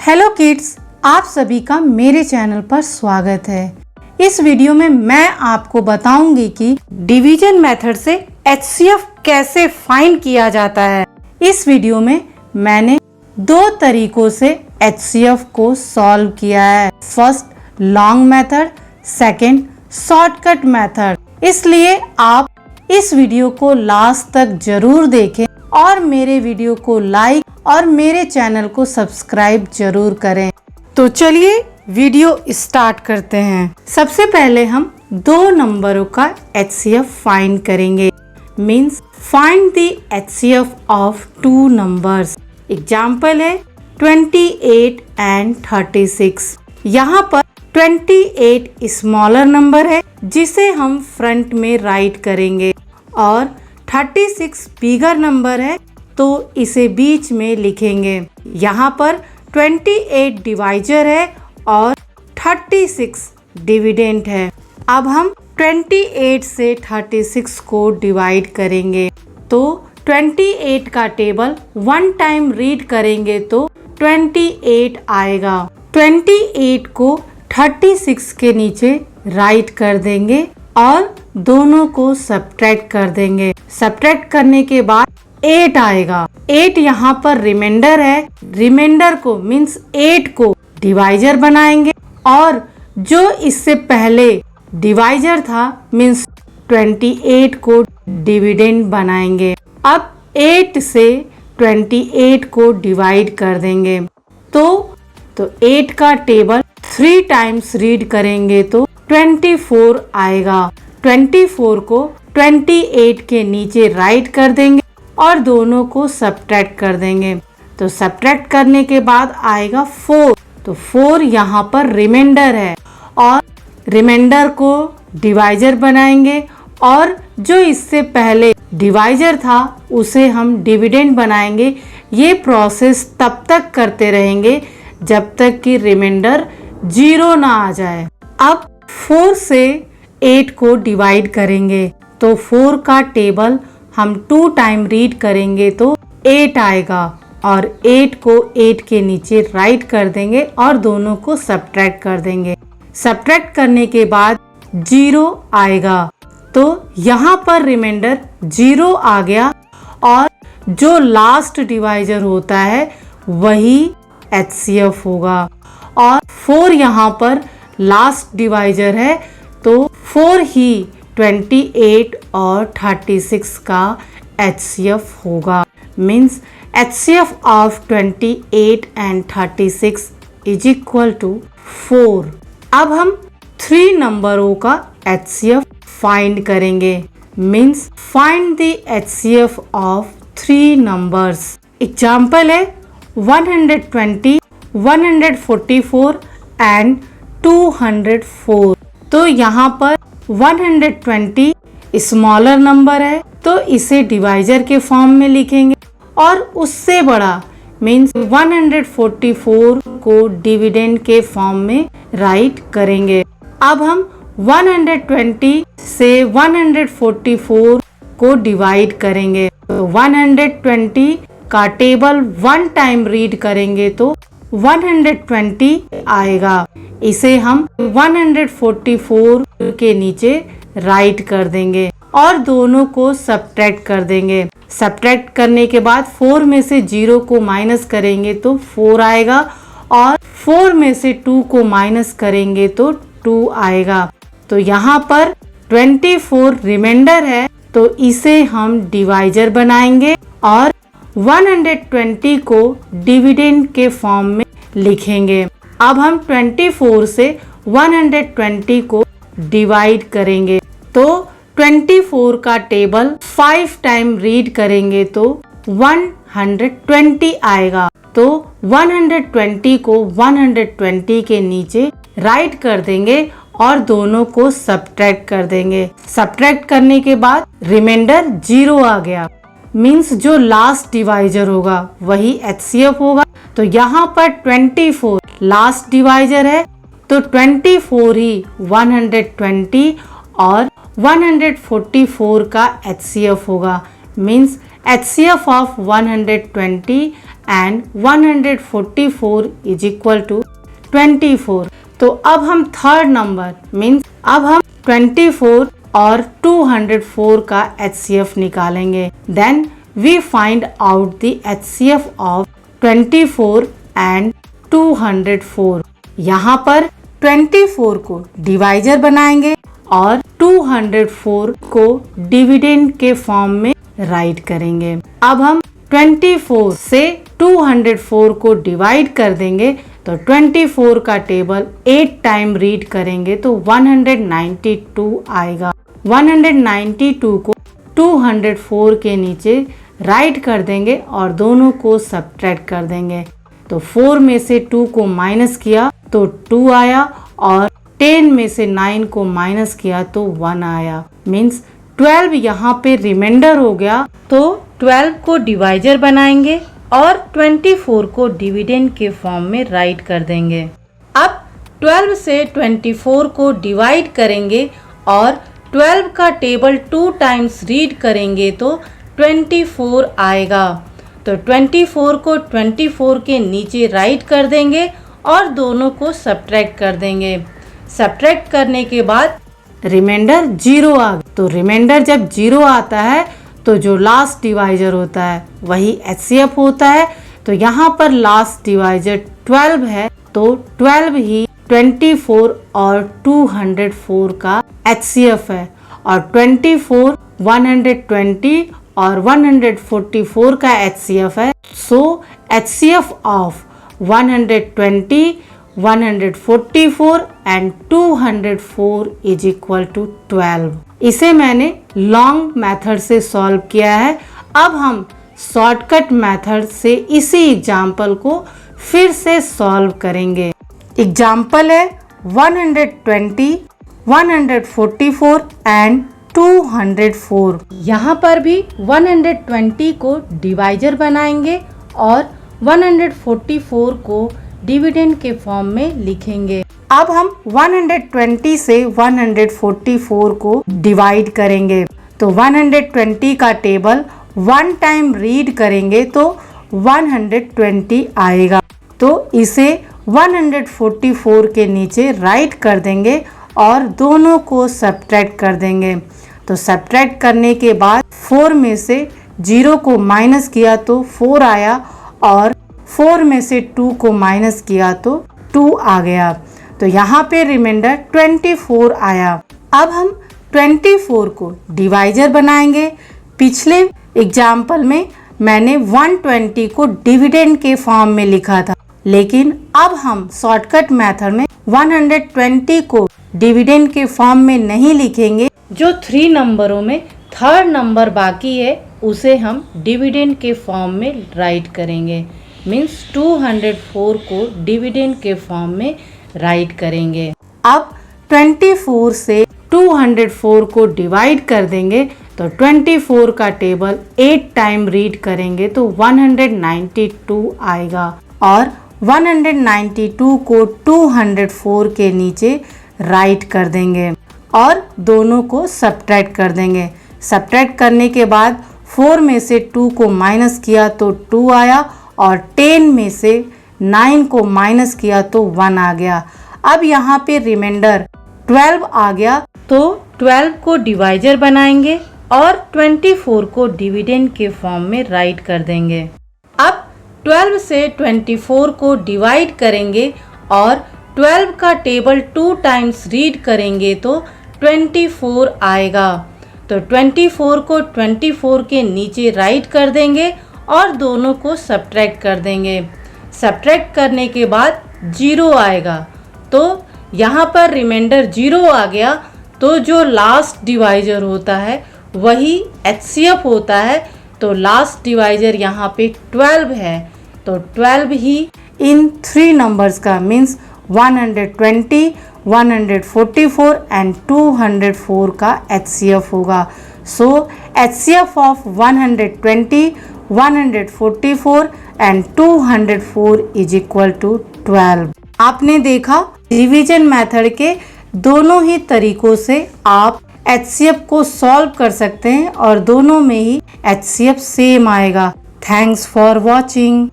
Hello kids, आप सभी का मेरे चैनल पर स्वागत है। इस वीडियो में मैं आपको बताऊंगी कि डिवीजन मेथड से एचसीएफ कैसे फाइंड किया जाता है। इस वीडियो में मैंने दो तरीकों से एचसीएफ को सॉल्व किया है। First long method, second shortcut method. इसलिए आप इस वीडियो को लास्ट तक जरूर देखें और मेरे वीडियो को लाइक और मेरे चैनल को सब्सक्राइब जरूर करें। तो चलिए वीडियो स्टार्ट करते हैं। सबसे पहले हम दो नंबरों का एचसीएफ फाइंड करेंगे। Means find the HCF of two numbers. Example है 28 एंड 36। यहाँ पर 28 स्मॉलर नंबर है जिसे हम फ्रंट में राइट करेंगे और 36 बिगर नंबर है तो इसे बीच में लिखेंगे। यहाँ पर 28 डिवाइजर है और 36 डिविडेंड है। अब हम 28 से 36 को डिवाइड करेंगे तो 28 का टेबल वन टाइम रीड करेंगे तो 28 आएगा। 28 को 36 के नीचे राइट कर देंगे और दोनों को सब्ट्रैक्ट कर देंगे। सब्ट्रैक्ट करने के बाद 8 आएगा। 8 यहाँ पर रिमाइंडर है। रिमाइंडर को मीन्स 8 को डिवाइजर बनाएंगे और जो इससे पहले डिवाइजर था मीन्स 28 को डिविडेंड बनाएंगे। अब 8 से 28 को डिवाइड कर देंगे तो 8 का टेबल 3 टाइम्स रीड करेंगे तो 24 आएगा। 24 को 28 के नीचे राइट कर देंगे और दोनों को सब्ट्रैक्ट कर देंगे। तो सब्ट्रैक्ट करने के बाद आएगा 4। तो 4 यहाँ पर रिमाइंडर है और रिमाइंडर को डिवाइजर बनाएंगे और जो इससे पहले डिवाइजर था उसे हम डिविडेंड बनाएंगे। ये प्रोसेस तब तक करते रहेंगे जब तक कि रिमाइंडर 0 ना आ जाए। अब 4 से 8 को डिवाइड करेंगे तो 4 का टेबल हम 2 टाइम रीड करेंगे तो 8 आएगा और 8 को 8 के नीचे राइट कर देंगे और दोनों को सब्ट्रैक्ट कर देंगे। सब्ट्रैक्ट करने के बाद 0 आएगा तो यहाँ पर रिमाइंडर 0 आ गया और जो लास्ट डिवाइजर होता है वही एचसीएफ होगा और 4 यहाँ पर लास्ट डिवाइजर है तो 4 ही 28 और 36 का एचसीएफ होगा। Means HCF of 28 and 36 is equal to 4। अब हम 3 नंबरों का एचसीएफ फाइंड करेंगे। Means find the HCF of 3 numbers. Example है 120, 144 एंड 204। तो यहाँ पर 120 स्मॉलर नंबर है तो इसे डिवाइजर के फॉर्म में लिखेंगे और उससे बड़ा मीन्स 144 को डिविडेंड के फॉर्म में राइट करेंगे। अब हम 120 से 144 को डिवाइड करेंगे तो 120 का टेबल 1 टाइम रीड करेंगे तो 120 आएगा। इसे हम 144 के नीचे राइट कर देंगे और दोनों को सब्ट्रैक्ट कर देंगे। सब्ट्रैक्ट करने के बाद 4 में से 0 को माइनस करेंगे तो 4 आएगा और 4 में से 2 को माइनस करेंगे तो 2 आएगा। तो यहाँ पर 24 रिमाइंडर है तो इसे हम डिवाइजर बनाएंगे और 120 को डिविडेंड के फॉर्म में लिखेंगे। अब हम 24 से 120 को डिवाइड करेंगे तो 24 का टेबल 5 टाइम रीड करेंगे तो 120 आएगा। तो 120 को 120 के नीचे राइट कर देंगे और दोनों को सब्ट्रैक्ट कर देंगे। सब्ट्रैक्ट करने के बाद रिमाइंडर 0 आ गया। मीन्स जो लास्ट डिवाइजर होगा वही एचसीएफ होगा। तो यहाँ पर 24 लास्ट डिवाइजर है तो 24 ही 120 और 144 का एचसीएफ होगा। Means HCF of 120 and 144 is equal to 24। तो अब हम थर्ड नंबर मीन्स अब हम 24 और 204 का HCF निकालेंगे। Then we find out the HCF of 24 and 204। यहाँ पर 24 को डिवाइजर बनाएंगे और 204 को डिविडेंड के फॉर्म में राइट करेंगे। अब हम 24 से 204 को डिवाइड कर देंगे तो 24 का टेबल 8 टाइम रीड करेंगे तो 192 आएगा। 192 को 204 के नीचे राइट कर देंगे और दोनों को सब्ट्रैक्ट कर देंगे। तो 4 में से 2 को माइनस किया तो 2 आया और 10 में से 9 को माइनस किया तो 1 आया। मीन्स 12 यहाँ पे रिमाइंडर हो गया। तो 12 को डिवाइजर बनाएंगे और 24 को डिविडेंड के फॉर्म में राइट कर देंगे। अब 12 से 24 को डिवाइड करेंगे और 12 का टेबल 2 टाइम्स रीड करेंगे तो 24 आएगा। तो 24 को 24 के नीचे राइट कर देंगे और दोनों को सब्ट्रैक्ट कर देंगे। सब्ट्रैक्ट करने के बाद रिमाइंडर 0 आ। तो रिमाइंडर जब 0 आता है तो जो लास्ट डिवाइजर होता है वही HCF होता है। तो यहाँ पर लास्ट डिवाइजर 12 है तो 12 ही 24 और 204 का HCF है और 24 120 और 144 का HCF है। So HCF of 120, 144 and 204 is equal to 12। इसे मैंने लॉन्ग मेथड से सॉल्व किया है। अब हम शॉर्टकट मेथड से इसी एग्जाम्पल को फिर से सॉल्व करेंगे। एग्जाम्पल है 120, 144 एंड 204। यहाँ पर भी 120 को डिवाइजर बनाएंगे और 144 को डिविडेंड के फॉर्म में लिखेंगे। अब हम 120 से 144 को डिवाइड करेंगे तो 120 का टेबल 1 टाइम रीड करेंगे तो 120 आएगा। तो इसे 144 के नीचे राइट कर देंगे और दोनों को सब्ट्रैक्ट कर देंगे। तो सब्ट्रैक्ट करने के बाद 4 में से 0 को माइनस किया तो 4 आया और 4 में से 2 को माइनस किया तो 2 आ गया। तो यहाँ पे रिमाइंडर 24 आया। अब हम 24 को डिवाइजर बनाएंगे। पिछले एग्जाम्पल में मैंने 120 को डिविडेंड के फॉर्म में लिखा था, लेकिन अब हम शॉर्टकट मेथड में 120 को डिविडेंड के फॉर्म में नहीं लिखेंगे। जो 3 नंबरों में थर्ड नंबर बाकी है उसे हम डिविडेंड के फॉर्म में राइट करेंगे। मीन्स 204 को डिविडेंड के फॉर्म में राइट करेंगे। अब 24 से 204 को डिवाइड कर देंगे तो 24 का टेबल 8 टाइम रीड करेंगे तो 192 आएगा और 192 को 204 के नीचे राइट कर देंगे और दोनों को सब्ट्रैक्ट कर देंगे। सब्ट्रैक्ट करने के बाद 4 में से 2 को माइनस किया तो 2 आया और 10 में से 9 को माइनस किया तो 1 आ गया। अब यहाँ पे रिमाइंडर 12 आ गया तो 12 को डिवाइजर बनाएंगे और 24 को डिविडेंड के फॉर्म में राइट कर देंगे। अब 12 से 24 को डिवाइड करेंगे और 12 का टेबल 2 टाइम्स रीड करेंगे तो 24 आएगा। तो 24 को 24 के नीचे राइट कर देंगे और दोनों को सब्ट्रैक्ट कर देंगे। सब्ट्रैक्ट करने के बाद 0 आएगा। तो यहाँ पर रिमाइंडर 0 आ गया तो जो लास्ट डिवाइजर होता है वही HCF होता है। तो लास्ट डिवाइजर यहाँ पे 12 है तो 12 ही इन 3 नंबर्स का मीन्स 120, 144 एंड 204 का HCF होगा। So HCF of 120, 144 and 204 is equal to 12। आपने देखा डिवीजन मेथड के दोनों ही तरीकों से आप HCF को सॉल्व कर सकते हैं और दोनों में ही HCF सेम आएगा। Thanks for watching.